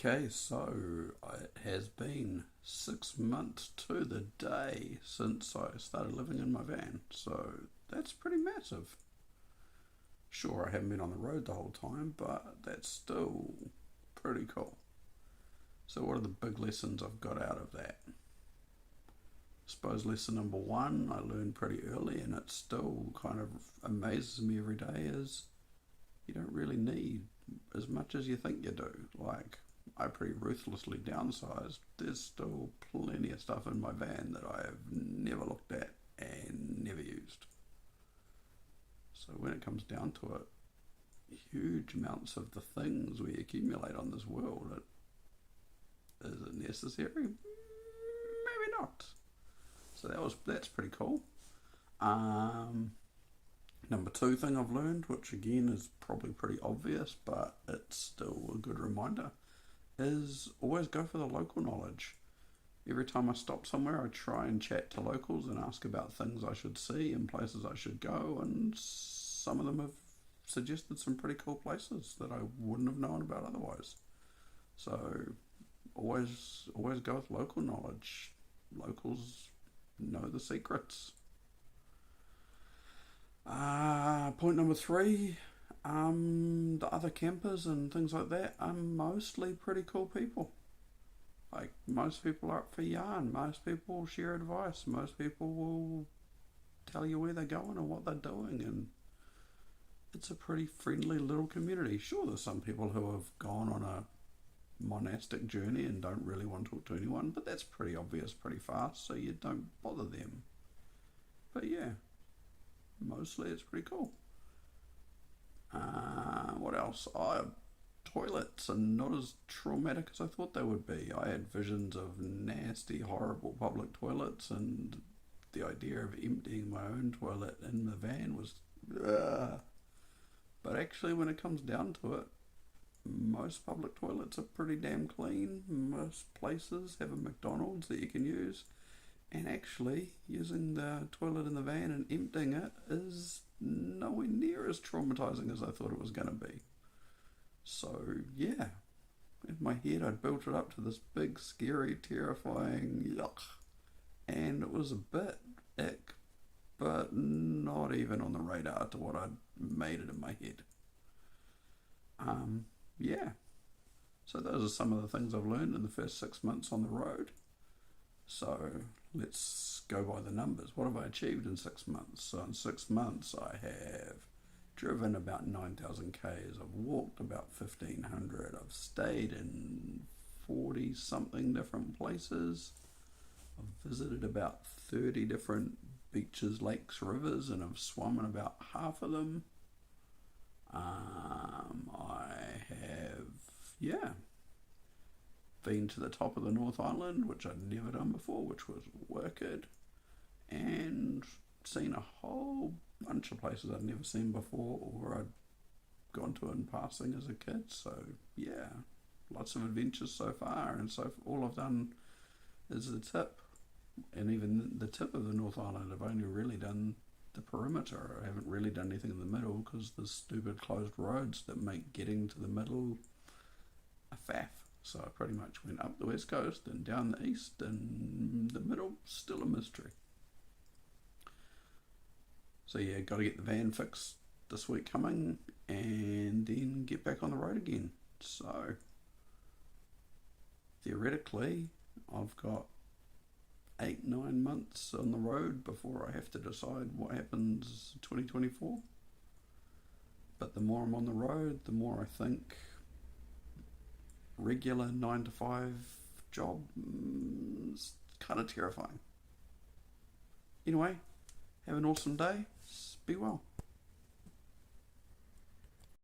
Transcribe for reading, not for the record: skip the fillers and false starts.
Okay, so it has been 6 months to the day since I started living in my van, so that's pretty massive. Sure, I haven't been on the road the whole time, but that's still pretty cool. So, what are the big lessons I've got out of that? I suppose lesson number one I learned pretty early, and it still kind of amazes me every day, is you don't really need as much as you think you do. Like, I pretty ruthlessly downsized. There's still plenty of stuff in my van that I have never looked at and never used. So when it comes down to it, huge amounts of the things we accumulate on this world, is it necessary? Maybe not. So that's pretty cool. Um, Number two thing I've learned, which again is probably pretty obvious, but it's still a good reminder, is always go for the local knowledge. Every time I stop somewhere, I try and chat to locals and ask about things I should see and places I should go, and some of them have suggested some pretty cool places that I wouldn't have known about otherwise. So always go with local knowledge. Locals know the secrets. Point number three, the other campers and things like that are mostly pretty cool people. Like, most people are up for yarn, most people share advice, most people will tell you where they're going and what they're doing, and it's a pretty friendly little community. Sure, there's some people who have gone on a monastic journey and don't really want to talk to anyone, but that's pretty obvious pretty fast, so you don't bother them. But yeah, mostly it's pretty cool. What else? Toilets are not as traumatic as I thought they would be. I had visions of nasty, horrible public toilets, and the idea of emptying my own toilet in the van was. Ugh. But actually, when it comes down to it, most public toilets are pretty damn clean. Most places have a McDonald's that you can use. And actually, using the toilet in the van and emptying it is nowhere near as traumatizing as I thought it was going to be. So, yeah, in my head, I'd built it up to this big, scary, terrifying yuck. And it was a bit ick, but not even on the radar to what I'd made it in my head. Yeah, so those are some of the things I've learned in the first 6 months on the road. So let's go by the numbers. What have I achieved in 6 months? So in 6 months, I have driven about 9,000 Ks. I've walked about 1,500. I've stayed in 40 something different places. I've visited about 30 different beaches, lakes, rivers, and I've swum in about half of them. I have, yeah, been to the top of the North Island, which I'd never done before, which was wicked, and seen a whole bunch of places I'd never seen before or I'd gone to in passing as a kid. So yeah, lots of adventures so far, and so all I've done is the tip, and even the tip of the North Island I've only really done the perimeter. I haven't really done anything in the middle because there's stupid closed roads that make getting to the middle a faff. So I pretty much went up the west coast and down the east, and the middle still a mystery. So yeah, got to get the van fixed this week coming, and then get back on the road again. So theoretically, I've got 8-9 months on the road before I have to decide what happens in 2024. But the more I'm on the road, the more I think regular 9 to 5 job is kind of terrifying. Anyway, have an awesome day. Be well.